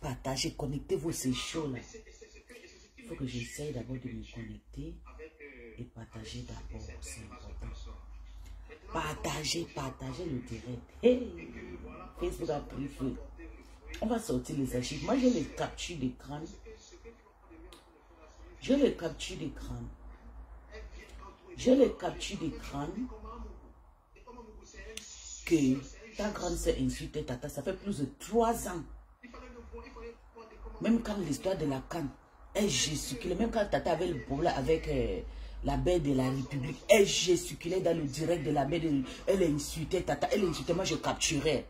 partagez, connectez-vous, c'est chaud là. Il faut que j'essaye d'abord de me connecter et partager d'abord, c'est important. Partagez le direct. Hey, Facebook a pris feu. On va sortir les archives. Moi, j'ai les captures d'écran. J'ai les captures d'écran. J'ai les captures d'écran que ta grande s'est insultée, tata. Ça fait plus de 3 ans. Même quand l'histoire de la canne, elle gesticulait. Même quand tata avait le problème avec la baie de la République, elle gesticulait dans le direct de la baie de... Elle insultait tata. Elle insultait, moi je capturais.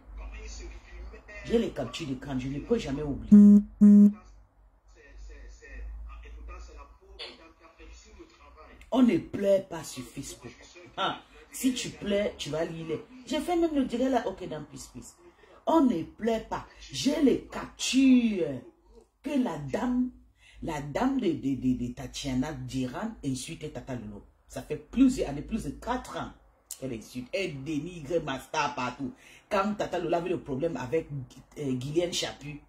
J'ai les captures d'écran, je ne peux jamais oublier. On ne pleure pas sur Facebook. Ah, si tu pleures, tu vas lire les... J'ai fait même le direct là, ok, dans Peace. On ne pleure pas. J'ai les captures que la dame de Tatiana Diran insulte Tata Lolo. Ça fait plusieurs années, plus de 4 ans qu'elle insulte. Elle dénigre ma star partout. Quand Tata Lolo avait le problème avec Guylaine Chapu.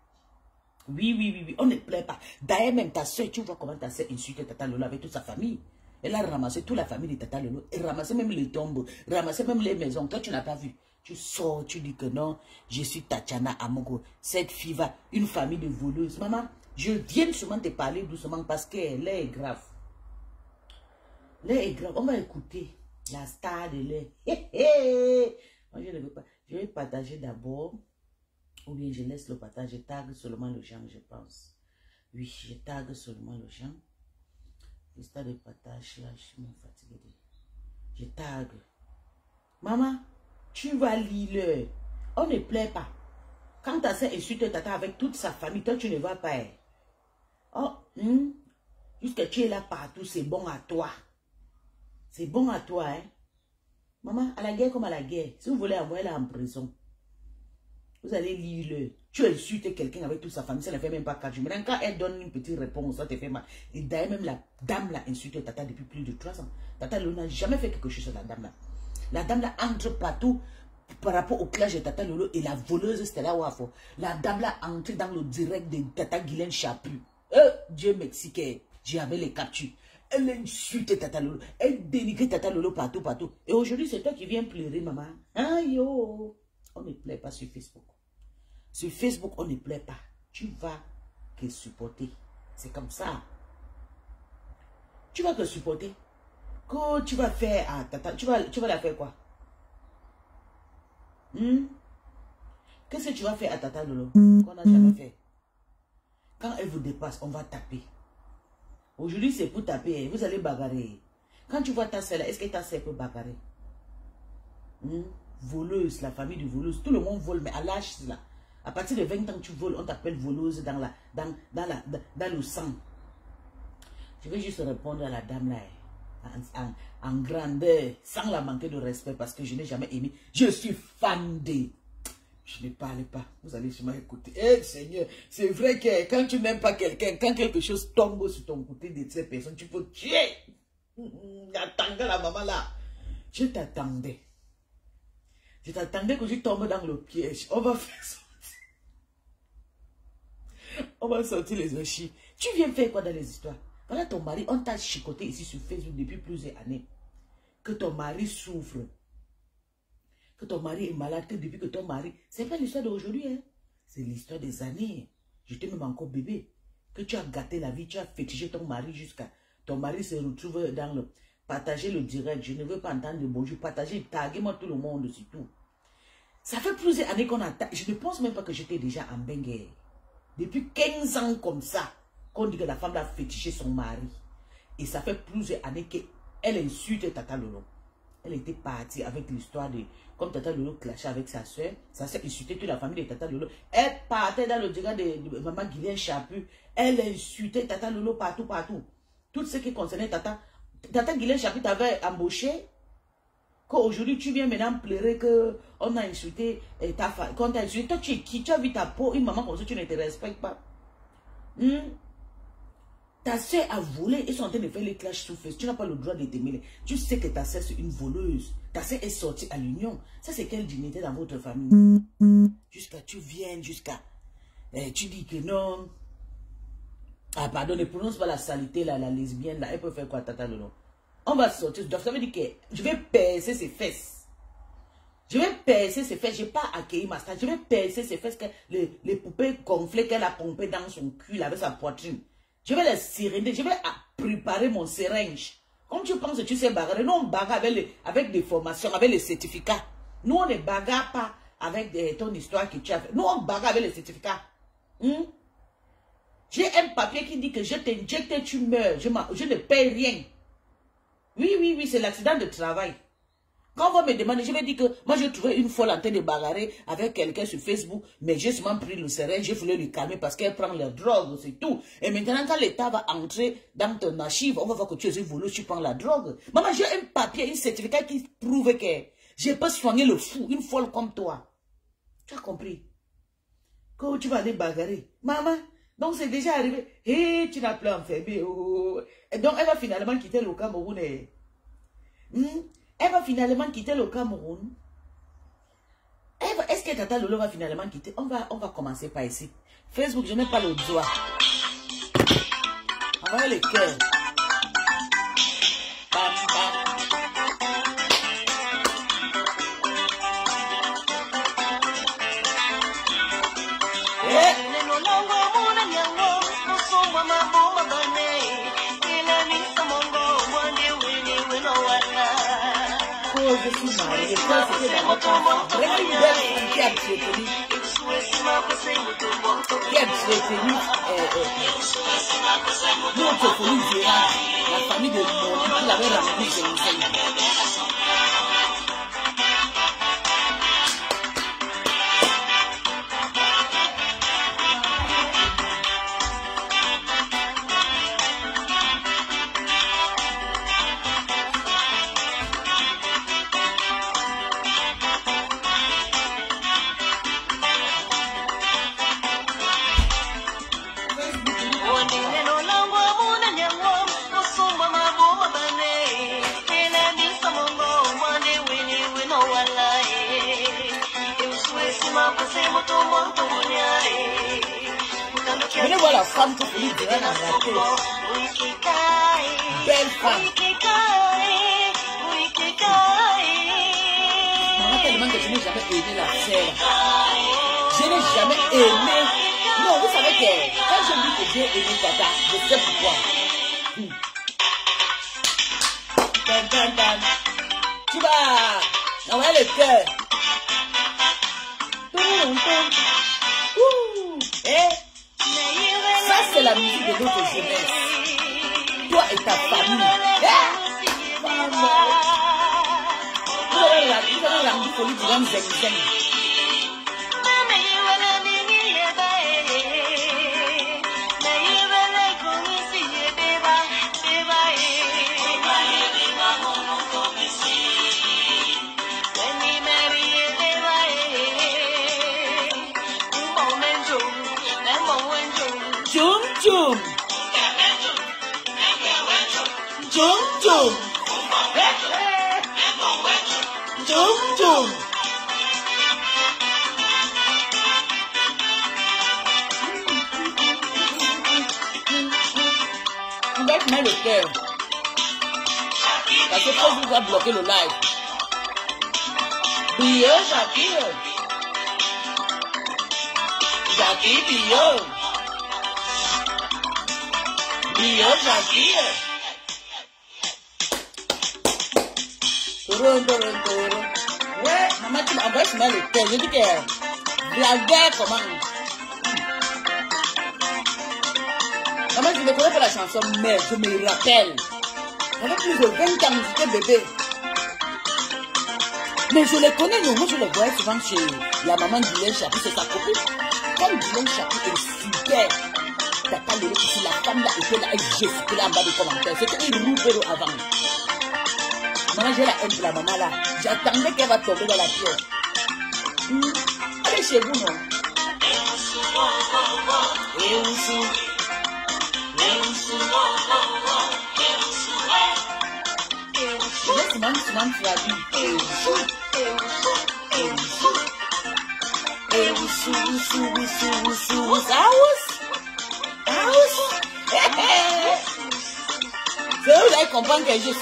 Oui, on ne pleure pas. D'ailleurs, même ta soeur, tu vois comment ta soeur insulte Tata Lolo avec toute sa famille. Elle a ramassé toute la famille de Tata Lolo. Elle ramassait même les tombeaux, ramassait même les maisons. Toi, tu n'as pas vu. Tu sors, tu dis que non, je suis Tatiana Amogo. Cette fille va, une famille de voleuses. Maman, je viens seulement te parler doucement parce qu'elle est grave. L'air est grave. On va écouter la star de l'air. Moi, je ne veux pas. Je vais partager d'abord. Ou bien je laisse le partage. Je tag seulement le gens, je pense. Oui, je tag seulement le gens. L'histoire de partage, là, je suis fatiguée. Je tag. Maman, tu vas lire. On ne plaît pas. Quand ta soeur insulte tata avec toute sa famille, toi, tu ne vas pas. Oh, jusque tu es là partout, c'est bon à toi. C'est bon à toi, hein. Maman, à la guerre comme à la guerre. Si vous voulez envoyer là en prison, vous allez lire. Tu insultes quelqu'un avec toute sa famille, ça ne fait même pas 4 jours. Maintenant, quand elle donne une petite réponse, ça te fait mal. Et d'ailleurs, même la dame l'a insulté Tata depuis plus de 3 ans. Tata Lolo n'a jamais fait quelque chose sur la dame là. La dame là entre partout par rapport au clash de Tata Lolo et la voleuse Stella Wafo. La dame là entré dans le direct de Tata Guylaine Chapu. Dieu mexicain, j'avais les captures. Elle insulte Tata Lolo. Elle dénigre Tata Lolo partout. Et aujourd'hui, c'est toi qui viens pleurer, maman. Ah yo, on ne plaît pas sur Facebook. Sur Facebook, on ne plaît pas. Tu vas que supporter. C'est comme ça. Tu vas que supporter. Que tu vas faire à Tata. Tu vas la faire quoi? Qu'est-ce que tu vas faire à Tata Lolo qu'on n'a jamais fait? Quand elle vous dépasse, on va taper. Aujourd'hui, c'est pour taper. Vous allez bagarrer. Quand tu vois ta soeur là, est-ce que ta soeur peut bagarrer? Voleuse, la famille de voleuse. Tout le monde vole, mais à l'âge là. À partir de 20 ans, tu voles, on t'appelle voleuse dans le sang. Je vais juste répondre à la dame là, en grandeur, sans la manquer de respect, parce que je n'ai jamais aimé. Je suis fan de... Je ne parle pas. Vous allez sûrement écouter. Eh Seigneur, c'est vrai que quand tu n'aimes pas quelqu'un, quand quelque chose tombe sur ton côté de cette personne, tu peux tuer. J'attendais la maman là. Je t'attendais. Je t'attendais que tu tombes dans le piège. On va faire ça. On va sortir les archives. Tu viens faire quoi dans les histoires? Voilà ton mari, on t'a chicoté ici sur Facebook depuis plusieurs années. Que ton mari souffre. Que ton mari est malade, que depuis que ton mari... C'est pas l'histoire d'aujourd'hui, hein. C'est l'histoire des années. Je t'ai même encore bébé. Que tu as gâté la vie, tu as fétiché ton mari jusqu'à... Ton mari se retrouve dans le... Partager le direct, je ne veux pas entendre de bonjour. Partager, taguez-moi tout le monde, c'est tout. Ça fait plusieurs années qu'on a... Je ne pense même pas que j'étais déjà en bengue. Depuis 15 ans comme ça, qu'on dit que la femme a fétiché son mari. Et ça fait plusieurs années qu'elle insulte Tata Lolo. Elle était partie avec l'histoire de... Comme Tata Lolo clashait avec sa soeur insultait toute la famille de Tata Lolo. Elle partait dans le direct de maman Guylaine Chapu. Elle insultait Tata Lolo partout. Tout ce qui concernait Tata. Tata Guylaine Chapu t'avait embauché. Qu'aujourd'hui tu viens maintenant pleurer qu'on a insulté ta femme. Qu'on t'a insulté. Toi tu es qui? Tu as vu ta peau, une maman comme ça, tu ne te respectes pas. Ta soeur a volé, ils sont en train de faire les clashs sous face. Tu n'as pas le droit de t'aimer. Tu sais que ta soeur c'est une voleuse. Ta soeur est sortie à l'union. Ça c'est quelle dignité dans votre famille? Tu viens jusqu'à... tu dis que non. Ah, pardon, ne prononce pas la saleté, là, la lesbienne, là. Elle peut faire quoi, tata Lolo? On va sortir. Ça veut dire que je vais percer ses fesses. Je vais percer ses fesses. Je n'ai pas accueilli ma star. Je vais percer ses fesses. Les poupées gonflées qu'elle a pompées dans son cul, avec sa poitrine. Je vais les siréner. Je vais préparer mon syringe. Comme tu penses que tu sais bagarrer, nous on bagarre avec des formations, avec les certificats. Nous on ne bagarre pas avec ton histoire que tu as fait. Nous on bagarre avec les certificats. J'ai un papier qui dit que je t'injecte et tu meurs. Je ne paye rien. Oui, c'est l'accident de travail. Quand on me demande, je vais dire que moi j'ai trouvé une folle en train de bagarrer avec quelqu'un sur Facebook, mais j'ai seulement pris le seringue, j'ai voulu lui calmer parce qu'elle prend la drogue, c'est tout. Et maintenant, quand l'État va entrer dans ton archive, on va voir que tu es un voleur, tu prends la drogue. Maman, j'ai un papier, un certificat qui prouve que je peux soigner le fou, une folle comme toi. Tu as compris? Quand tu vas aller bagarrer, maman, donc c'est déjà arrivé. Hé, tu n'as plus enfermé. Oh. Et donc elle va finalement quitter le Cameroun. Elle va finalement quitter le Cameroun. Est-ce que Tata Lolo va finalement quitter? On va commencer par ici. Facebook, je n'ai pas le doigt. Envoyez le cœur. Bam, bam. Je suis mariée, ça c'était dans votre enfant. Vraiment une belle femme qui a entretenu. Notre folie dira, la famille de mon qui l'avait ramené chez nous. Venez voir la femme que vous direz dans la tête. Belle femme. Maman, tellement que je n'ai jamais aimé la sœur. Je n'ai jamais aimé. Non, vous savez que quand je dis que j'ai aimé Tata, je sais pourquoi. Tu vas envoyer le cœur. Ça, c'est la musique de notre jeunesse. Toi et ta famille. Vous allez la musique folie du grand Zeng. Jum. On va mettre le cœur. Parce que Facebook va bloquer le live. Bio, Jackie, Bio. Ouais, maman, tu m'envoies sur le cœur. Je dis que la guerre commence. Maman, je ne connais pas la chanson, mais je me rappelle. J'avais plus de 20 ans, j'étais bébé. Mais je les connais, non, moi je les voyais souvent chez la maman d'Hélène Chapi, c'est sa copine. Comme Hélène Chapi est super. Tata Lolo, si la femme là était là, elle gesticulait en bas des commentaires. C'était une roue avant. Maman, j'ai la haine de la maman là. J'attendais qu'elle va tomber dans la pierre. Allez chez vous, non? Je laisse souvent la vie. C'est où vous allez comprendre que je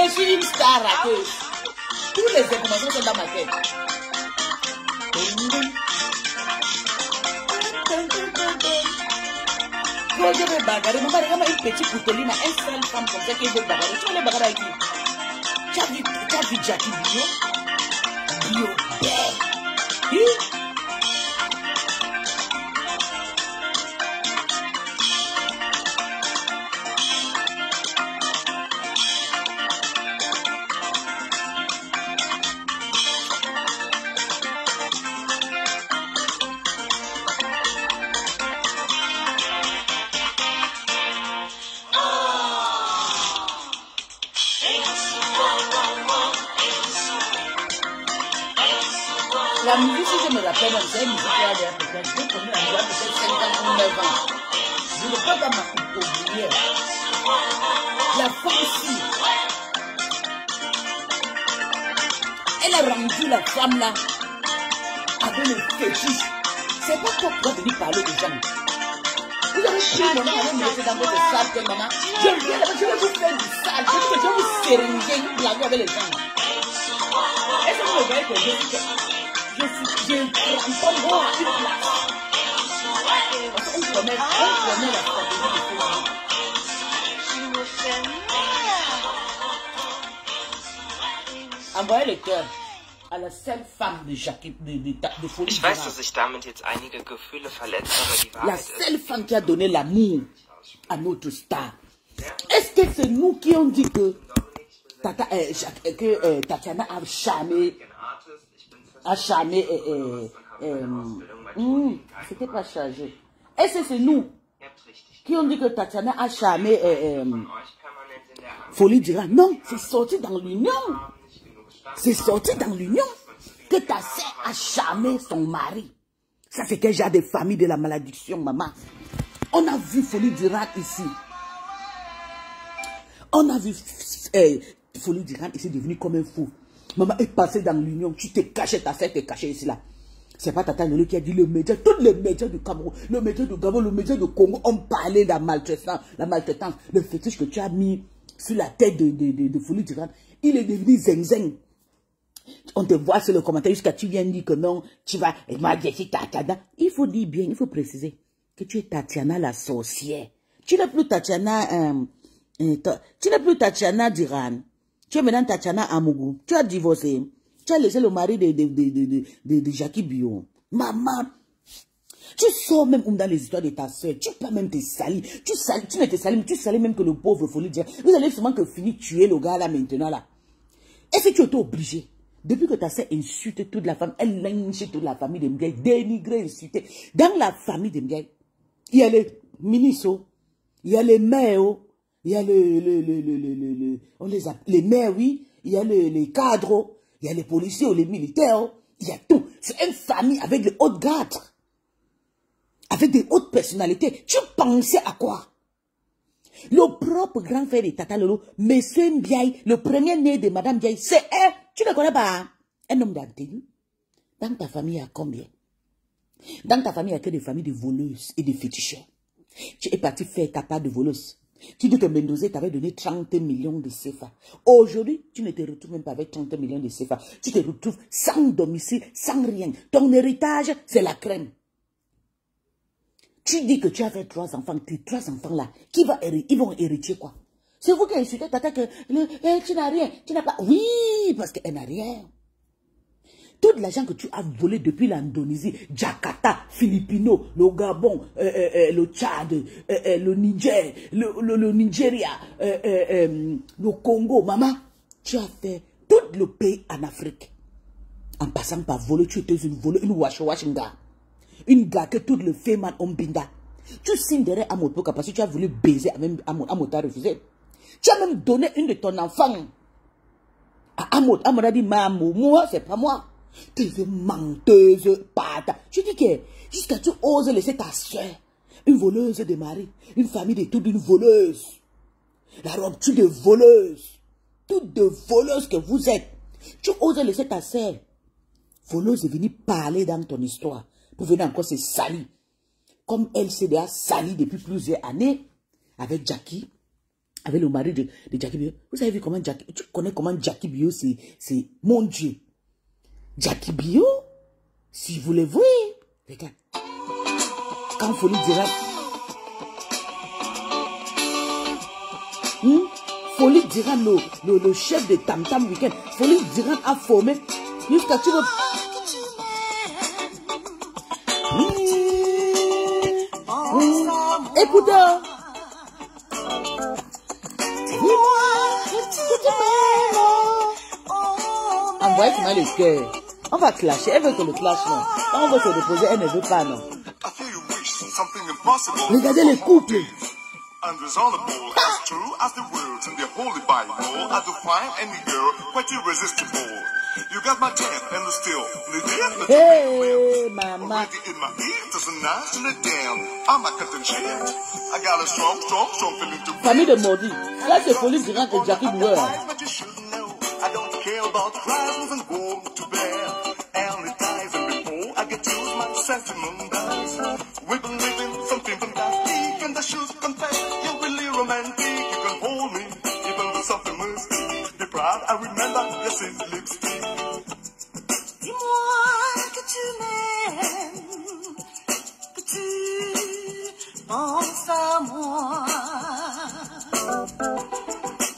suis une star rateuse. Toutes les informations sont dans ma tête. Quand je vais bagarrer, maman regarde une petite poutoline, une seule femme comme ça qui veut bagarrer. Tu veux les bagarrer avec qui? Tu as vu Jackie Bio? Bio, la musique, si je me rappelle, c'est une musique qui a peut-être 5 ans ou 9 ans. Je ne veux pas dans ma coupe. La femme aussi. Elle a rendu la femme là avec le fétiche. C'est pas toi qui dois venir parler aux gens. Vous avez pris mon nom, vous me laissez dans votre salle, maman. Je viens là-bas, je vais vous faire du sale. Je vais vous séringer, vous blaguer avec les gens. Est-ce que vous voyez que je prends droit à une place. Parce qu'on connaît la stratégie. Envoyez le cœur à la seule femme de Jackie, de Folie. Ich weiß, dass ich damit jetzt einige Gefühle verletze, aber die Wahrheit La seule femme qui a donné l'amour à notre star. Est-ce que c'est nous qui ont dit que Tatiana a charmé? C'était pas chargé. Est-ce que c'est nous qui ont dit que Tatiana a charmé Folie Durand? Non, c'est sorti dans l'union. C'est sorti dans l'union que ta sœur a charmé son mari. Ça, c'est quel genre de famille de la malédiction, maman? On a vu Folie Durand ici. On a vu Folie Durand ici devenu comme un fou. Maman est passée dans l'union. Tu t'es caché, ta sœur t'est cachée ici là. C'est pas Tata Nolo qui a dit le média. Tous les médias du Cameroun, le média du Gabon, le média du Congo ont parlé de la maltraitance, le fétiche que tu as mis sur la tête de Folie Durand. Il est devenu zeng-zeng. On te voit sur le commentaire jusqu'à tu viens dire que non, tu vas, moi je suis Tatiana. Il faut dire bien, il faut préciser que tu es Tatiana la sorcière. Tu n'es plus Tatiana, tu n'es plus Tatiana Durand. Tu es maintenant Tatiana Amougou. Tu as divorcé. Tu as laissé le mari de Jackie Bio. Maman, tu sors même dans les histoires de ta soeur. Tu peux même te salir. Tu ne te salis, mais tu salis même que le pauvre Folie Durand. Vous allez seulement que finir tuer le gars là maintenant là. Est-ce que tu étais obligé? Depuis que ta soeur insulte toute la famille, elle lynche toute la famille de Mbiaye, dénigrée, insultée. Dans la famille de Mbiaye, il y a les ministres, il y a les maires, il y a les maires, oui, il y a les cadres, il y a les policiers ou les militaires, il y a tout. C'est une famille avec des hautes gardes, avec des hautes personnalités. Tu pensais à quoi? Le propre grand frère de Tata Lolo, M. Mbiaye, le premier né de Madame Mbiaye, c'est un, tu ne connais pas, hein? Un homme d'Antenne. Dans ta famille, il y a combien? Dans ta famille, il n'y a que des familles de voleuses et de féticheurs. Tu es parti faire ta part de voleuse. Tu dis que Mendoza t'avait donné 30 millions de CFA. Aujourd'hui, tu ne te retrouves même pas avec 30 millions de CFA. Tu te retrouves sans domicile, sans rien. Ton héritage, c'est la crème. Tu dis que tu as fait 3 enfants. Tes 3 enfants-là, ils vont hériter quoi? C'est vous qui insultez Tata que tu n'as rien. Tu n'as pas... Oui, parce qu'elle n'a rien. Tout l'argent que tu as volé depuis l'Indonésie, Jakarta, Philippines, le Gabon, le Tchad, le Niger, le Nigeria, le Congo, maman, tu as fait tout le pays en Afrique. En passant par voler, tu étais une voleuse, une washinga. Une gars que tout le fait man ombinda. Tu signes derrière Amotoka parce que tu as voulu baiser avec Amot a refusé. Tu as même donné une de ton enfant à Amot. Amot a dit, maman, moi, c'est pas moi. Tu es menteuse, pata. Je dis que jusqu'à tu oses laisser ta soeur, une voleuse de mari, une famille de toute une voleuse. La rupture de voleuse. Toutes de voleuses que vous êtes. Tu oses laisser ta soeur, voleuse, venir parler dans ton histoire. pour venir encore se salir. Comme elle s'est déjà salie depuis plusieurs années avec Jackie, avec le mari de Jackie Bio. Vous avez vu comment Jackie, tu connais comment Jackie Bio, c'est mon Dieu. Jackie Bio, si vous le voyez, regarde. Quand Folie Direct, Folie Direct, le chef de Tam Tam Weekend, Folie Direct a formé jusqu'à tu écoutez, envoyez-moi le cœur. On va clasher. Elle veut que le clash, non. Quand on veut se reposer, elle ne veut pas, non. Regardez les couples. Unresolvable, as true as the words in the Holy Bible. I define any girl quite irresistible. You got my death and the still. Hey, mama. Already in my ear, there's a notch in it down. I'm a cutting shit. I got a strong feeling to famille de maudit. Là, c'est Folie Direct et Jackie Bio. I don't care about crimes and go to bed. And it dies and before I get to my sentiment dies. We believe in something fantastic and I should confess you're really romantic. You can hold me even though something must be proud. I remember your sweet lipstick. Dis-moi que tu m'aimes, que tu penses à moi.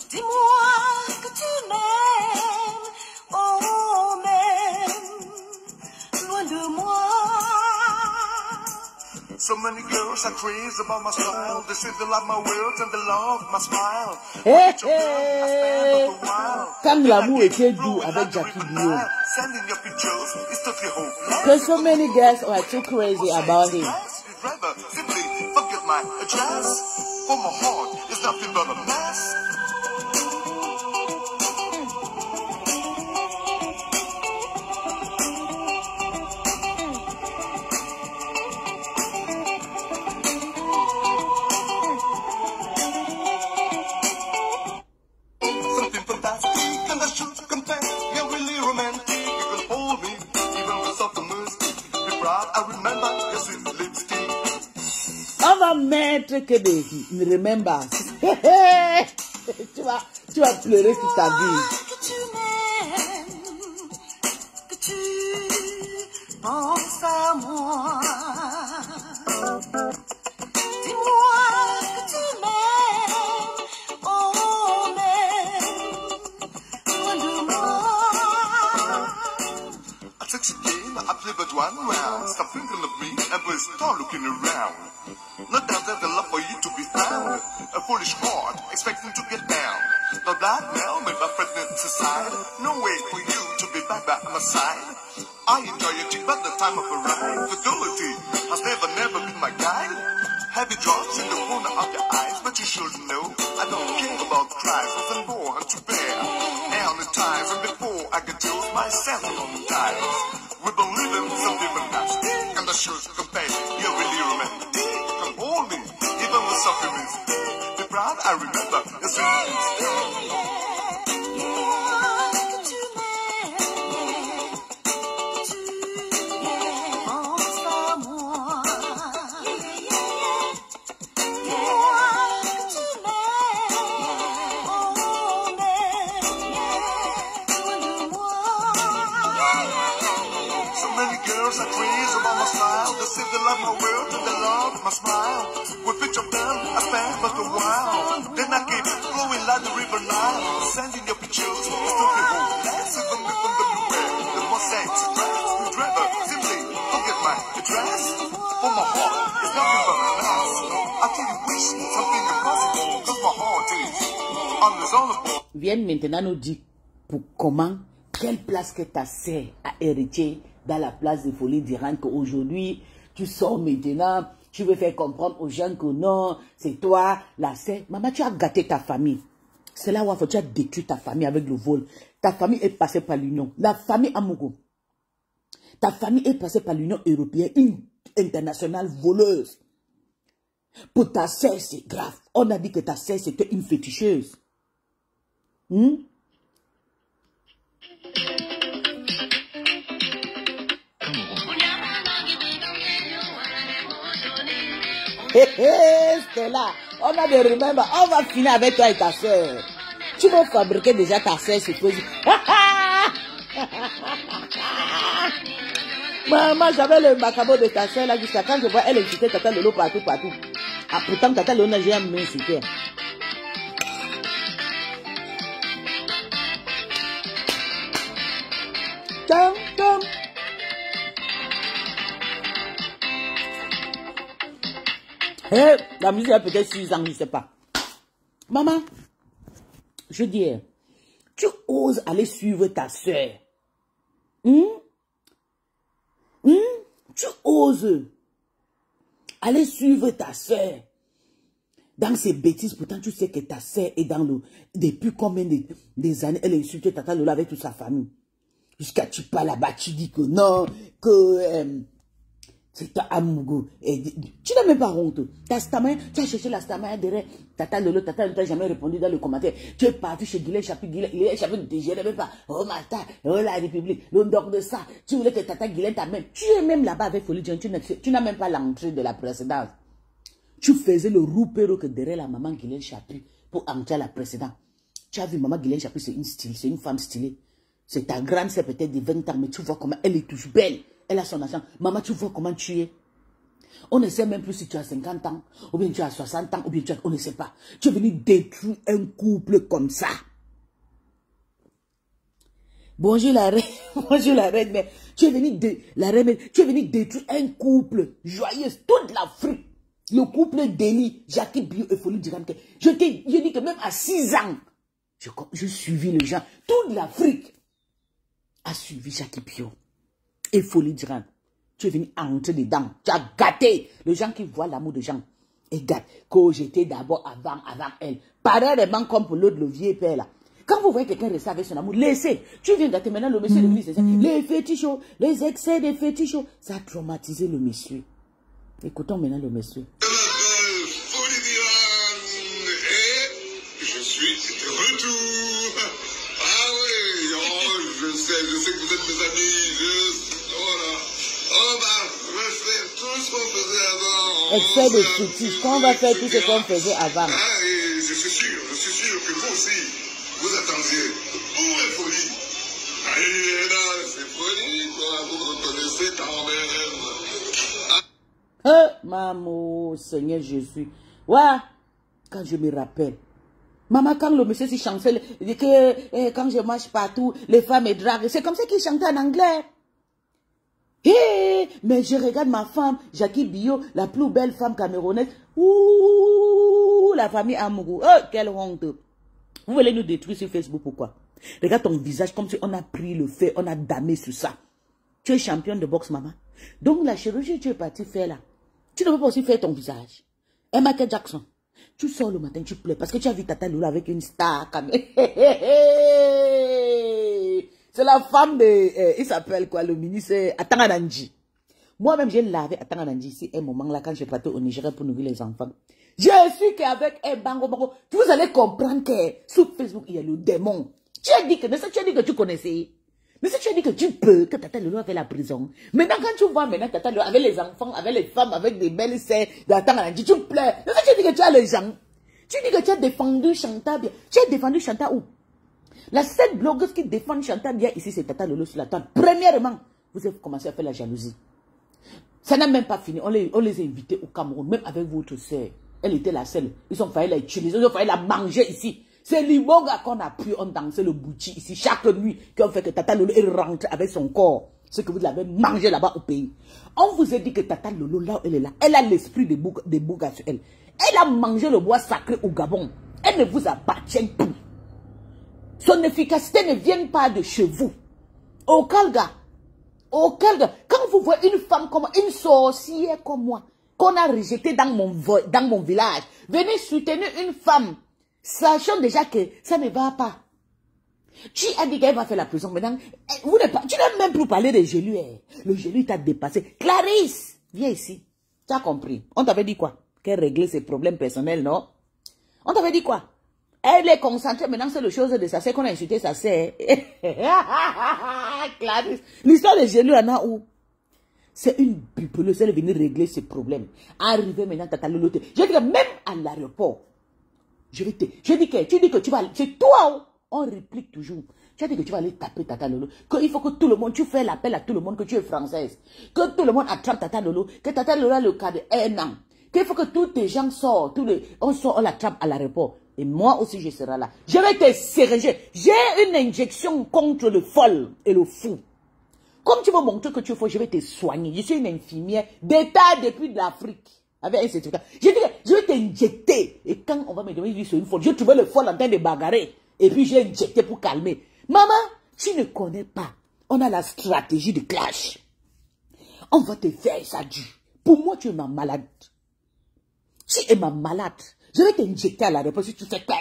Dis-moi que tu m'aimes, oh même, loin de moi. So many girls are crazy about my style. They say they like my words and they love my smile. Hey, hey. Quand l'amour était doux avec Jackie Bio. Because so many girls are too crazy about him. Simply forget my address. For my heart is nothing but a mess. Something fantastic and I should confess you're really romantic. You can hold me even with something mystic. Be proud, I remember your sweet lipstick. On va mettre que des remembers. tu vas pleurer toute ta vie. Que tu m'aimes, que tu penses à moi. Dis-moi que tu m'aimes, oh même, loin de moi. I took your game, I played but one round. Stop thinking of me and please start looking around. No doubt there's a love for you to be found. A foolish heart expecting to get down. No blackmail made my pregnant society. No way for you to be back by my side. I enjoy your chick but the time of a ride. Fidelity has never been my guide. Heavy drops in the corner of your eyes, but you should know I don't care about cries, nothing more to bear. And the times and before I can choose myself on the times. We believe in something fantastic, and I should compare. You're really romantic. You can hold me, even with something mystic. Be proud, I remember your sweet lipstick. Girls are crazy about my style. They say they love my words and they love my smile. With each of them, I spend but a while. Then I keep flowing like the river Nile. Sending your pictures, it's no people. Even with them everywhere. The more sex, we driver, simply forget my address. For my heart, it's nothing but a mess. I tell you, wish something impossible. Cause my heart is unresolvable. Viens maintenant nous dire pour comment, quelle place que ta sœur a hérité dans la place de Folie Direct, qu'aujourd'hui, tu sors maintenant, tu veux faire comprendre aux gens que non, c'est toi, la sœur. Maman, tu as gâté ta famille. C'est là où tu as détruit ta famille avec le vol. Ta famille est passée par l'Union. La famille Amogo. Ta famille est passée par l'Union européenne, une internationale voleuse. Pour ta sœur, c'est grave. On a dit que ta sœur, c'était une féticheuse. Stella, on a des remember. On va finir avec toi et ta soeur. Tu vas fabriquer déjà ta soeur sur Facebook. Maman, j'avais le macabo de ta soeur là jusqu'à quand je vois elle insulter Tata Lolo partout. Ah, pourtant, Tata Lolo n'a jamais insulté. La musique a peut-être 6 ans, je ne sais pas. Maman, je dis, tu oses aller suivre ta soeur. Tu oses aller suivre ta soeur dans ces bêtises. Pourtant, tu sais que ta soeur est dans le... Depuis combien des années, elle insulte Tata Lola avec toute sa famille. Jusqu'à tu parles là-bas, tu dis que non, que... c'est ta amougou. Tu n'as même pas honte. Ta stamina, tu as cherché la stamina derrière Tata Lolo, Tata ne t'a jamais répondu dans le commentaire. Tu es parti chez Guilhem Chapi, Guilhem Chapi ne te gênait même pas. Oh Martha, oh la République, l'ondor de ça. Tu voulais que Tata Guilhem t'amène. Tu es même là-bas avec Folie John, tu n'as même pas l'entrée de la précédence. Tu faisais le roupéro que derrière la maman Guilhem Chapi pour entrer à la précédente. Tu as vu maman Guilhem Chapi, c'est une femme stylée. C'est ta grande sœur peut-être de 20 ans, mais tu vois comment elle est toujours belle. Elle a son argent. Maman, tu vois comment tu es. On ne sait même plus si tu as 50 ans, ou bien tu as 60 ans, ou bien tu as... On ne sait pas. Tu es venu détruire un couple comme ça. Bonjour la reine. Bonjour la reine, mais tu es venu détruire un couple joyeux. Toute l'Afrique. Le couple d'Eli, Jackie Bio et Folie Djiramke. Je dis que même à 6 ans, je suivis les gens. Toute l'Afrique a suivi Jackie Bio et Folie Djiramke. Tu es venu entrer dedans. Tu as gâté les gens qui voient l'amour des gens. Et gâte. Que j'étais d'abord avant elle. Pareillement comme pour l'autre, le vieux père là. Quand vous voyez quelqu'un rester avec son amour, laissez. Tu viens gâter maintenant le monsieur de l'église. Les fétichos, les excès des fétichos. Ça a traumatisé le monsieur. Écoutons maintenant le monsieur. Je suis de retour. Ah oui, oh, je sais que vous êtes mes amis. On va refaire tout ce qu'on faisait avant. Excès de fétiche. Quand on va faire tout ce qu'on faisait avant. Ah, et je suis sûr que vous aussi, vous attendiez. Où est Folie? Ah, là, c'est Folie, quoi. Vous reconnaissez quand même. Maman, Seigneur Jésus. Ouais, quand je me rappelle. Maman, quand le monsieur s'y chancelle, dit que quand je marche partout, les femmes me draguent. C'est comme ça qu'il chantait en anglais. Mais je regarde ma femme, Jackie Bio, la plus belle femme camerounaise. Ouh, la famille Amougou. Oh, quelle honte. Vous voulez nous détruire sur Facebook, pourquoi? Regarde ton visage comme si on a pris le fait, on a damé sur ça. Tu es championne de boxe, maman. Donc la chirurgie, tu es parti faire là. Tu ne peux pas aussi faire ton visage. Et Michael Jackson, tu sors le matin, tu pleures parce que tu as vu Tata Lola avec une star. C'est la femme de... il s'appelle quoi, le ministre Atangananji. Moi-même, j'ai lavé Atangananji ici un moment là quand je partais au Nigeria pour nourrir les enfants. Je suis qu'avec un bango. Vous allez comprendre que sur Facebook, il y a le démon. Tu as dit que tu connaissais. Mais si tu as dit que tu peux, que Tata Lolo avait la prison. Maintenant, quand tu vois maintenant Tata Lolo avec les enfants, avec les femmes, avec des belles sœurs d'Atangananji, tu pleures. Mais si tu as dit que tu as les gens, tu dis que tu as défendu Chanta bien. Tu as défendu Chanta où? La seule blogueuse qui défend Chanta bien ici, c'est Tata Lolo sur la table. Premièrement, vous avez commencé à faire la jalousie. Ça n'a même pas fini. On les a invités au Cameroun, même avec votre sœur. Elle était la seule. Ils ont failli la utiliser, ils ont failli la manger ici. C'est l'Iboga qu'on a pris, on dansait le bouchi ici chaque nuit, qui ont fait que Tata Lolo est rentrée avec son corps. Ce que vous l'avez mangé là-bas au pays. On vous a dit que Tata Lolo, là où elle est là, elle a l'esprit des Bougas sur elle. Elle a mangé le bois sacré au Gabon. Elle ne vous appartient plus. Son efficacité ne vient pas de chez vous. Au Kalga, quand vous voyez une femme comme une sorcière comme moi, qu'on a rejetée dans mon village, venez soutenir une femme, sachant déjà que ça ne va pas. Tu as dit qu'elle va faire la prison maintenant. Tu n'as même plus parlé de Jélu. Le Jélu t'a dépassé. Clarisse, viens ici. Tu as compris. On t'avait dit quoi? Qu'elle réglait ses problèmes personnels, non? On t'avait dit quoi? Elle est concentrée maintenant sur les choses de sa sœur qu'on a insulté sa sœur. Clarisse. L'histoire de Jélu en a où? C'est une bupeuse, elle est venue régler ses problèmes. Arrivé maintenant, Tata Lolo, je dis que même à l'aéroport, tu dis que tu vas, c'est toi, on réplique toujours. Tu as dit que tu vas aller taper Tata Lolo, qu'il faut que tout le monde, tu fais l'appel à tout le monde que tu es française, que tout le monde attrape Tata Lolo, que Tata Lolo a le cas de 1 an, qu'il faut que tous les gens sortent, on l'attrape à l'aéroport. Et moi aussi, je serai là. Je vais te serrer. J'ai une injection contre le folle et le fou. Comme tu veux montrer que tu es faux, je vais te soigner. Je suis une infirmière d'État depuis de l'Afrique. Avec un certificat. Je dis, je vais t'injecter. Et quand on va me demander si c'est une folle, je trouvais le folle en train de bagarrer. Et puis j'ai injecté pour calmer. Maman, tu ne connais pas. On a la stratégie de clash. On va te faire ça du. Pour moi, tu es ma malade. Tu es ma malade. Je vais t'injecter à la réponse si tu fais quoi.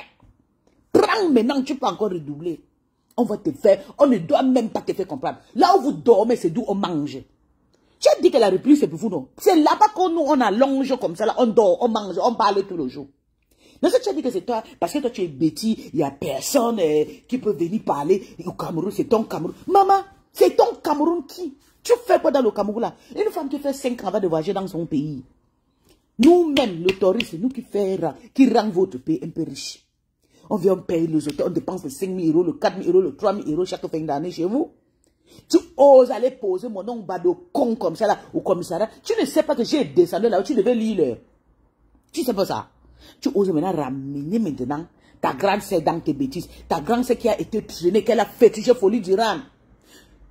Prends maintenant, tu peux encore redoubler. On va te faire, on ne doit même pas te faire comprendre. Là où vous dormez, c'est d'où on mange. Tu as dit que la République, c'est pour vous, non? C'est là-bas qu'on nous, on allonge comme ça, là, on dort, on mange, on parle tout le jour. Mais si tu as dit que c'est toi, parce que toi tu es bêtis, il n'y a personne qui peut venir parler au Cameroun, c'est ton Cameroun. Maman, c'est ton Cameroun qui? Tu fais quoi dans le Cameroun là? Une femme qui fait 5 ans va de voyager dans son pays. Nous-mêmes, le tourisme, c'est nous qui rend votre pays un peu riche. On vient payer les hôtels, on dépense les 5 000 euros, le 4 000 euros, le 3 000 euros chaque fin d'année chez vous. Tu oses aller poser mon nom de con comme ça là, au commissariat. Tu ne sais pas que j'ai descendu là où tu devais lire. Tu sais pas ça. Tu oses maintenant ramener maintenant ta grande sœur dans tes bêtises. Ta grande sœur qui a été traînée, qu'elle a fétiché Folie d'Iran.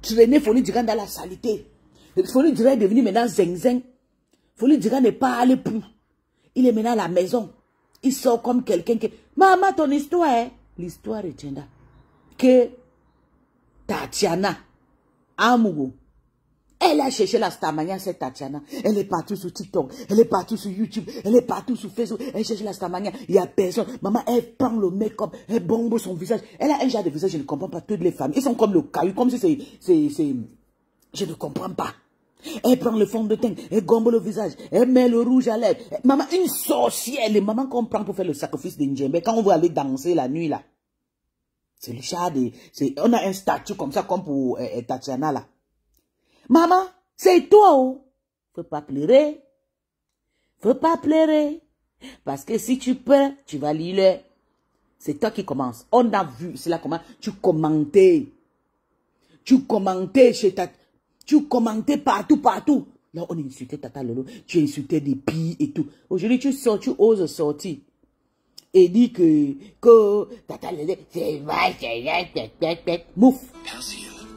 Traîner Folie d'Iran dans la saleté. Folie d'Iran est devenu maintenant zing-zing. Folie d'Iran n'est pas allé plus. Il est maintenant à la maison. Il sort comme quelqu'un qui... Maman, ton histoire, hein? L'histoire est que Tatiana Amougou, elle a cherché la Starmania, cette Tatiana. Elle est partout sur TikTok, elle est partout sur YouTube, elle est partout sur Facebook. Elle cherche la Starmania, il n'y a personne. Maman, elle prend le make-up, elle bombe son visage. Elle a un genre de visage, je ne comprends pas. Toutes les femmes, ils sont comme le caillou, comme si c'est... Je ne comprends pas. Elle prend le fond de teint, elle gombe le visage, elle met le rouge à lèvres. Maman, une sorcière, les mamans qu'on prend pour faire le sacrifice d'Indjembe, quand on veut aller danser la nuit là. C'est le chat de... On a un statut comme ça, comme pour Tatiana là. Maman, c'est toi, oh. Faut pas pleurer. Faut pas pleurer. Parce que si tu peux, tu vas lire. C'est toi qui commence. On a vu, c'est là comment tu commentais. Tu commentais chez ta... Tu commentais partout, partout. Là, on insultait Tata Lolo. Tu insultais des pilles et tout. Aujourd'hui, tu sors, tu oses sortir. Et dit que Tata Lolo, c'est vrai, c'est mouf.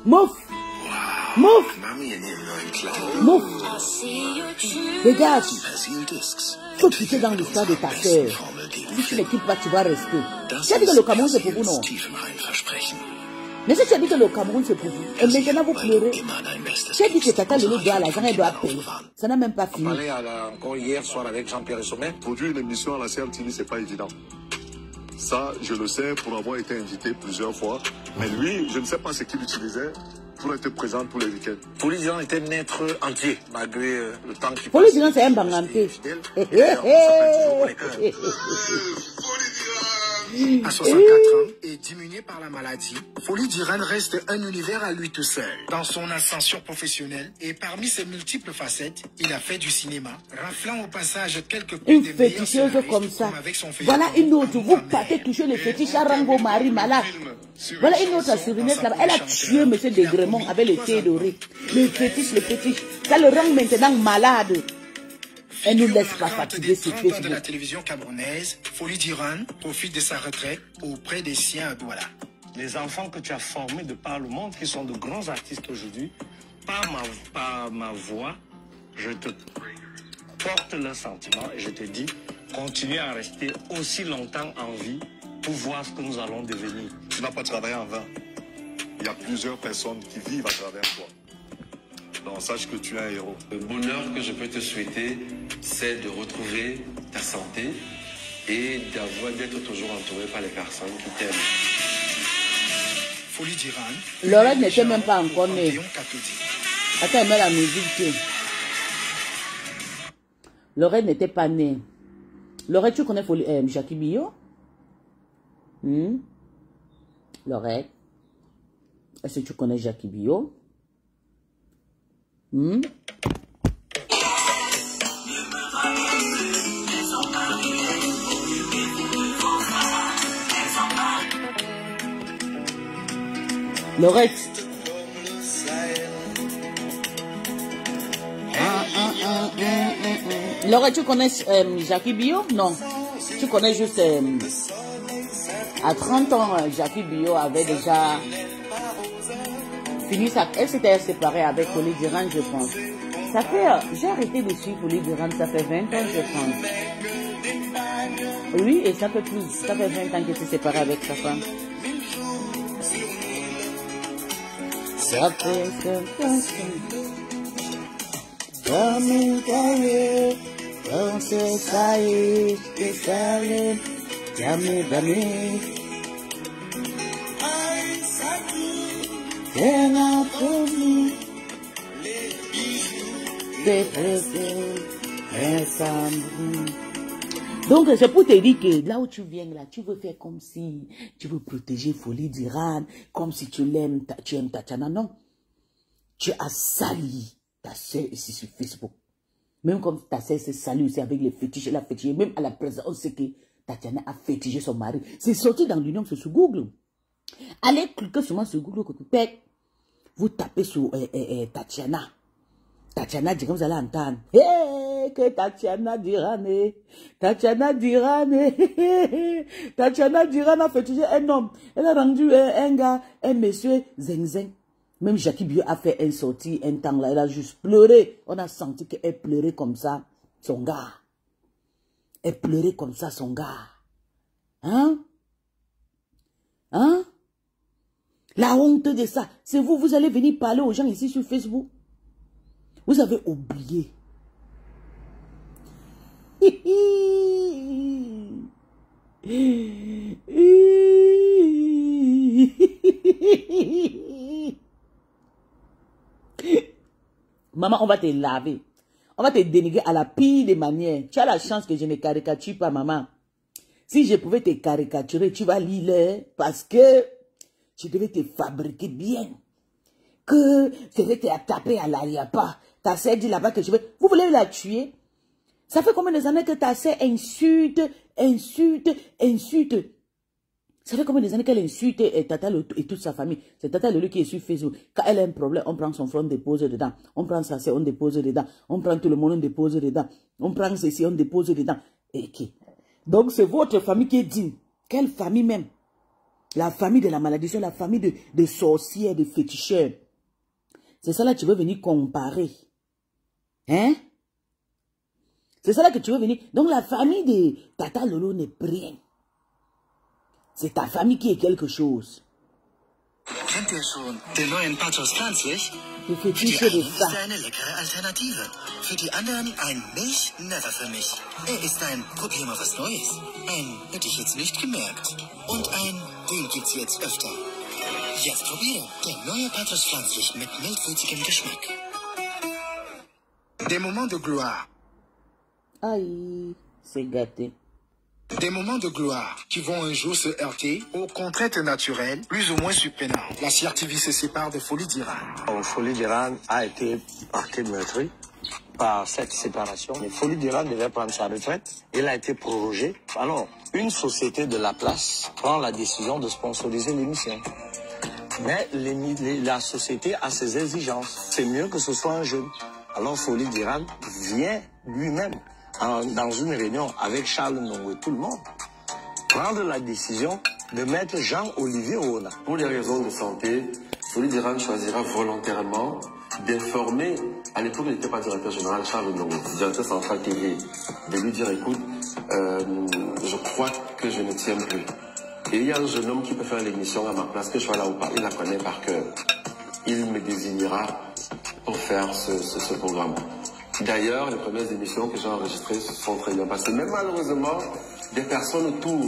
Mouf. Mouf. Mouf. Regarde. Faut quitter dans l'histoire de ta sœur. Si tu n'équipe pas, tu vas rester. Tu as dit que le Cameroun, c'est pour vous, non? Mais si tu as dit que le Cameroun c'est pour vous, et maintenant vous pleurez, tu as dit que Tata Lolo doit l'argent, elle doit payer. Ça n'a même pas fini. On parlait encore hier soir avec Jean-Pierre Sommet. Produire une émission à la CMTV, c'est pas évident. Ça, je le sais pour avoir été invité plusieurs fois. Mais lui, je ne sais pas ce qu'il utilisait pour être présent tous les week-ends. Folie d'Iran était maître entier, malgré le temps qui passe. Folie d'Iran, c'est un banganté. À 64 ans et diminué par la maladie, Folie d'Iran reste un univers à lui tout seul. Dans son ascension professionnelle et parmi ses multiples facettes, il a fait du cinéma, raflant au passage quelques prix une des meilleurs féticheuse scénaristes, comme ça. avec son Voilà feuilleton une autre. Amour Vous amer. partez toucher les fétiches à rendre vos maris malades. Voilà une autre à Surinette là-bas. Elle a tué M. Degremont avec le thé doré. Les fétiches. Ça le rend maintenant malade. Elle ne nous laisse pas fatiguer sur 30 ans de la Facebook. télévision camerounaise, Folie d'Iran profite de sa retraite auprès des siens à Douala. Les enfants que tu as formés de par le monde, qui sont de grands artistes aujourd'hui, par ma voix, je te porte leurs sentiments et je te dis, continue à rester aussi longtemps en vie pour voir ce que nous allons devenir. Tu n'as pas travaillé en vain. Il y a plusieurs personnes qui vivent à travers toi. Donc sache que tu es un héros. Le bonheur que je peux te souhaiter, c'est de retrouver ta santé et d'être toujours entouré par les personnes qui t'aiment. Folie d'Iran. Lorette n'était même pas encore née. Panthéon catholique. Attends, elle met la musique. Lorette n'était pas née. Lorette, tu connais Jackie Bio? Lorette, est-ce que tu connais Jackie Bio? Laurette. Laurette, tu connais Jackie Bio? Non. Tu connais juste... à 30 ans, Jackie Bio avait déjà fini sa... Elle s'était séparée avec Folie Durand, je pense. Ça fait... j'ai arrêté de suivre Folie Durand, ça fait 20 ans, je pense. Oui, et ça fait plus. Ça fait 20 ans qu'elle s'est séparée avec sa femme. Ça fait 5 ans. On sait ça y est, que ça l'est. Jamais, jamais. C'est notre vie. C'est pressé. Donc, c'est pour te dire que là où tu viens, là, tu veux faire comme si tu veux protéger Folie d'Iran, comme si tu l'aimes, tu aimes Tatiana. Non. Tu as sali ta sœur ici sur Facebook. Même comme ta sœur s'est salie aussi avec les fétiches, elle a fétiché. Même à la présence, on sait que Tatiana a fétiché son mari. C'est sorti dans l'union, c'est sur Google. Allez cliquer sur moi sur Google, vous tapez sur Tatiana. Tatiana dit, vous allez entendre. Hey, que Tatiana Dirane. Tatiana Dirane. Tatiana Dirane a fétiché un homme. Elle a rendu un gars, un monsieur Zeng Zeng. Même Jackie Bio a fait un sortie un temps là, elle a juste pleuré. On a senti qu'elle pleurait comme ça, son gars. Elle pleurait comme ça, son gars. Hein? Hein? La honte de ça. C'est vous, vous allez venir parler aux gens ici sur Facebook. Vous avez oublié. Maman, on va te laver. On va te dénigrer à la pire des manières. Tu as la chance que je ne caricature pas, maman. Si je pouvais te caricaturer, tu vas lire parce que je devais te fabriquer bien. Que je vais te taper à l'arrière-pas. Ta sœur dit là-bas que je vais... Vous voulez la tuer? Ça fait combien d'années que ta sœur insulte? Ça fait combien d'années qu'elle insulte Tata et toute sa famille? C'est Tata Lolo qui est sur Facebook. Quand elle a un problème, on prend son front, on dépose dedans. On prend sa sœur, on dépose dedans. On prend tout le monde, on dépose dedans. On prend ceci, on dépose dedans. Et qui? Donc c'est votre famille qui est digne. Quelle famille même? La famille de la malédiction, la famille de sorcières, de féticheurs. C'est ça là que tu veux venir comparer. Hein? C'est ça là que tu veux venir. Donc la famille de Tata Lolo n'est rien. C'est ta famille qui est quelque chose. Kennt ihr schon den neuen Patos Pflanzlich? Die Für die Fetische einen de ist ça. er eine leckere Alternative. Für die anderen ein Milch, never für mich. Er ist ein Probier mal was Neues. Ein hätte ich jetzt nicht gemerkt. Und ein, den gibt's jetzt öfter. Jetzt probieren. Der neue Patos Pflanzlich mit mildwürzigem Geschmack. Des moments de gloire. Aïe, c'est gâté. Des moments de gloire qui vont un jour se heurter aux contraintes naturelles plus ou moins surprenantes. La Sierra TV se sépare de Folie d'Iran. Folie d'Iran a été partie meurtrie par cette séparation. Mais Folie d'Iran devait prendre sa retraite. Elle a été prorogée. Alors, une société de la place prend la décision de sponsoriser l'émission. Mais la société a ses exigences. C'est mieux que ce soit un jeune. Alors Folie d'Iran vient lui-même dans une réunion avec Charles Ndongo et tout le monde, prendre la décision de mettre Jean-Olivier Rona. Pour des raisons de santé, Folie d'Iran choisira volontairement d'informer, à l'époque il n'était pas directeur général, Charles Ndongo, directeur central TV, de lui dire écoute, je crois que je ne tiens plus. Et il y a un jeune homme qui peut faire l'émission à ma place, que je sois là ou pas, il la connaît par cœur. Il me désignera pour faire ce programme. D'ailleurs, les premières émissions que j'ai enregistrées se sont très bien passées. Mais malheureusement, des personnes autour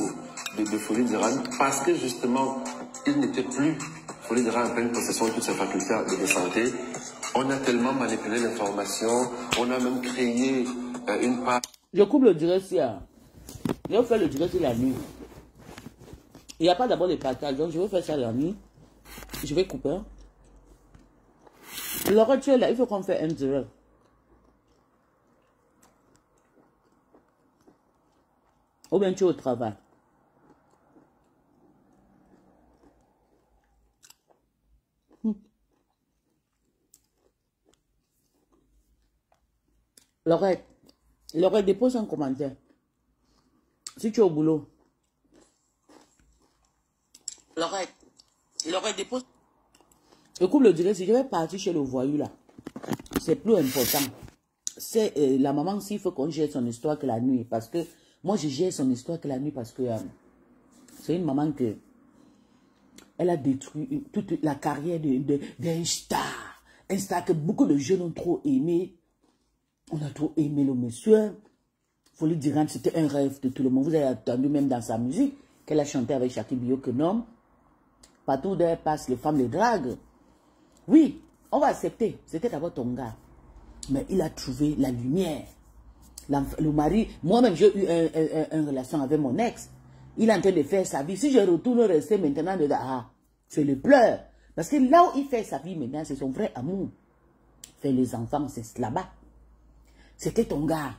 de Folie d'Iran, parce que justement, il n'était plus, Folie d'Iran en pleine possession de toutes ses facultés de santé, on a tellement manipulé l'information, on a même créé une part... Je coupe le direct ici. Je vais faire le direct la nuit. Il n'y a pas d'abord les partages, donc je vais faire ça la nuit. Je vais couper. Laura, tu es là, il faut qu'on fasse un direct. Ou bien tu es au travail. Laurette, dépose un commentaire. Si tu es au boulot. Laurette, dépose. Le couple le dirait, si je vais partir chez le voyou là, c'est plus important. C'est la maman, s'il faut qu'on gère son histoire que la nuit. Parce que moi, je gère son histoire que la nuit parce que c'est une maman que elle a détruit toute la carrière d'un star. Un star que beaucoup de jeunes ont trop aimé. On a trop aimé le monsieur. Folie Durand, c'était un rêve de tout le monde. Vous avez entendu même dans sa musique qu'elle a chanté avec Jackie Bio que non. Partout où elle passe, les femmes les draguent. Oui, on va accepter. C'était d'abord ton gars. Mais il a trouvé la lumière. Le mari, moi-même, j'ai eu une relation avec mon ex. Il est en train de faire sa vie. Si je retourne rester maintenant dedans, c'est le pleur. Parce que là où il fait sa vie maintenant, c'est son vrai amour. Faire les enfants, c'est là-bas. C'était ton gars.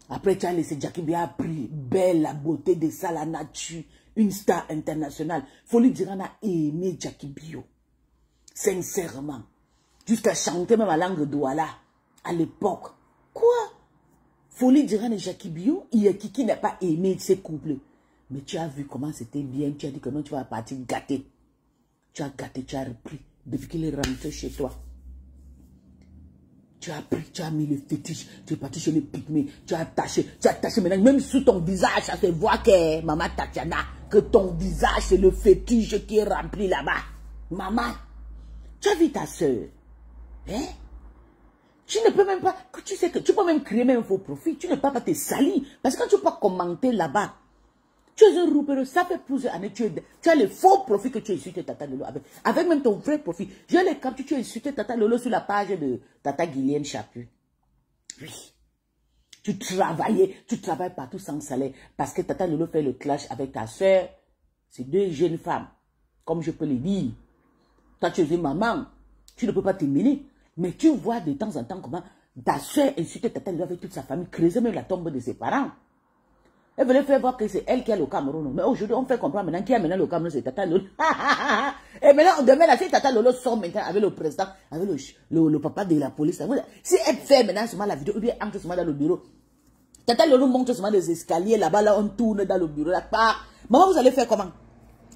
Après, tu as laissé Jackie Bio a pris belle la beauté de ça, la nature. Une star internationale. Folie Durand a aimé Jackie Bio. Sincèrement. Jusqu'à chanter même la langue d'Ouala. À l'époque. Quoi? Folie Durand et Jackie Bio, il y a qui n'a pas aimé ces couples. Mais tu as vu comment c'était bien. Tu as dit que non, tu vas partir gâter. Tu as gâté, tu as repris. Depuis qu'il est rentré chez toi. Tu as pris, tu as mis le fétiche. Tu es parti chez les pygmées. Tu as attaché maintenant. Même sous ton visage, ça se voit que, maman Tatiana, que ton visage, c'est le fétiche qui est rempli là-bas. Maman, tu as vu ta soeur. Hein? Tu ne peux même pas, tu sais que tu peux même créer même un faux profil. Tu ne peux pas te salir. Parce que quand tu peux pas commenter là-bas, tu es un roupero, ça fait plusieurs années, tu as les faux profils que tu as insulté Tata Lolo avec même ton vrai profil. J'ai les captures, tu as insulté Tata Lolo sur la page de Tata Guylaine Chapu. Oui. Tu travailles partout sans salaire parce que Tata Lolo fait le clash avec ta soeur. C'est deux jeunes femmes, comme je peux le dire. Toi, tu es une maman, tu ne peux pas te mêler. Mais tu vois de temps en temps comment ta soeur insultait Tata Lolo avec toute sa famille, creuser même la tombe de ses parents. Elle voulait faire voir que c'est elle qui a le Cameroun. Mais aujourd'hui, on fait comprendre maintenant qui a maintenant le Cameroun, c'est Tata Lolo. Et maintenant, demain, là, si Tata Lolo sort maintenant avec le président, avec le papa de la police, si elle fait maintenant seulement la vidéo, ou bien entre seulement dans le bureau, Tata Lolo monte seulement des escaliers, là-bas, là, on tourne dans le bureau, là, maman, vous allez faire comment?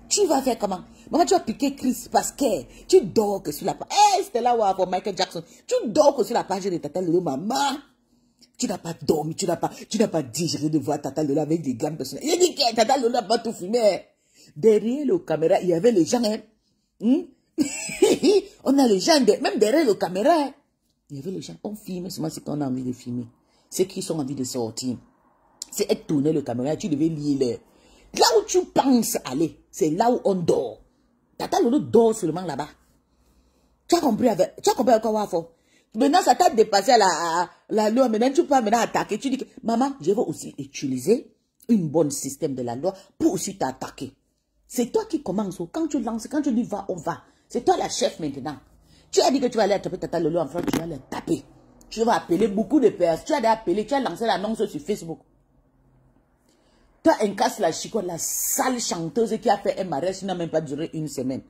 Tu vas faire comment? Maman, tu vas piquer Chris parce que tu dors que sur la page. C'était là où pour Michael Jackson. Tu dors que sur la page de Tata Lolo, maman. Tu n'as pas dormi, tu n'as pas digéré de voir Tata Lolo avec des gammes personnelles. Il dit que Tata Lolo n'a pas tout filmé. Derrière le caméra, il y avait les gens. Hein? On a les gens, même derrière le caméra. Hein? Il y avait les gens. On filme seulement ce qu'on a envie de filmer. Ceux qui ont envie de sortir. C'est être tourné le caméra, tu devais lire l'heure. Là où tu penses aller, c'est là où on dort. Tata Lolo dort seulement là-bas. Tu as compris avec quoi Wafo? Maintenant, ça t'a dépassé la loi. Maintenant, tu peux maintenant attaquer. Tu dis que, maman, je vais aussi utiliser une bonne système de la loi pour aussi t'attaquer. C'est toi qui commences. Quand tu lances, quand tu dis va, on va. C'est toi la chef maintenant. Tu as dit que tu vas aller attraper Tata Lolo en France, tu vas le taper. Tu vas appeler beaucoup de personnes. Tu as appelé, tu as lancé l'annonce sur Facebook. Toi, Nkas la Chico, la sale chanteuse qui a fait un mariage qui n'a même pas duré une semaine.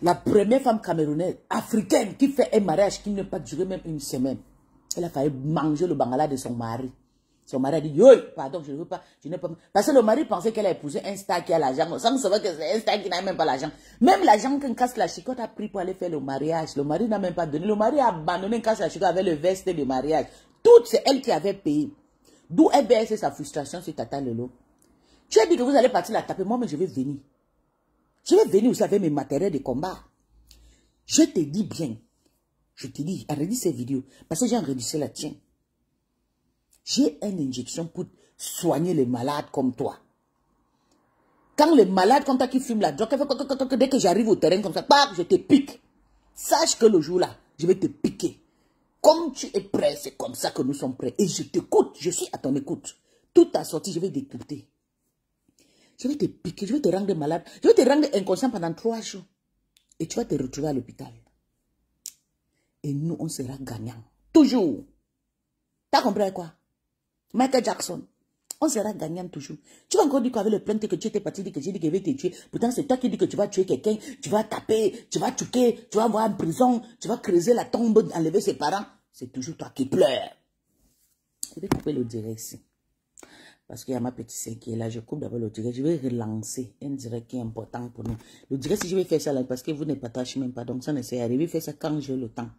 La première femme camerounaise, africaine, qui fait un mariage qui n'a pas duré même une semaine. Elle a failli manger le bangala de son mari. Son mari a dit, yo, pardon, je ne veux pas, je n'ai pas. Parce que le mari pensait qu'elle a épousé un star qui a l'argent, sans savoir que c'est un star qui n'a même pas l'argent. Même l'argent qu'un casse la chicotte a pris pour aller faire le mariage, le mari n'a même pas donné. Le mari a abandonné un casse la chicotte avec le veste de mariage. Tout, c'est elle qui avait payé. D'où elle baisse sa frustration sur Tata Lolo. Tu as dit que vous allez partir la taper, moi, mais je vais venir. Je vais venir aussi avec mes matériels de combat. Je te dis bien. Je te dis, arrête ces vidéos. Parce que j'ai enregistré la tienne. J'ai une injection pour soigner les malades comme toi. Quand les malades comme toi qui fument la drogue, dès que j'arrive au terrain comme ça, je te pique. Sache que le jour-là, je vais te piquer. Comme tu es prêt, c'est comme ça que nous sommes prêts. Et je t'écoute, je suis à ton écoute. Toute ta sortie, je vais t'écouter. Je vais te piquer, je vais te rendre malade. Je vais te rendre inconscient pendant 3 jours. Et tu vas te retrouver à l'hôpital. Et nous, on sera gagnants. Toujours. T'as compris quoi? Michael Jackson. On sera gagnant toujours. Tu vas encore dire qu'avec le plainte que tu étais parti, dire que j'ai dit qu'il va te tuer. Pourtant, c'est toi qui dis que tu vas tuer quelqu'un, tu vas taper, tu vas choquer, tu vas voir en prison, tu vas creuser la tombe, enlever ses parents. C'est toujours toi qui pleures. Je vais couper le direct ici. Parce qu'il y a ma petite sœur qui est là. Je coupe d'abord le direct. Je vais relancer un direct qui est important pour nous. Le direct, si je vais faire ça là, parce que vous ne partagez même pas. Donc, ça ne sert à rien. Je vais faire ça quand j'ai le temps.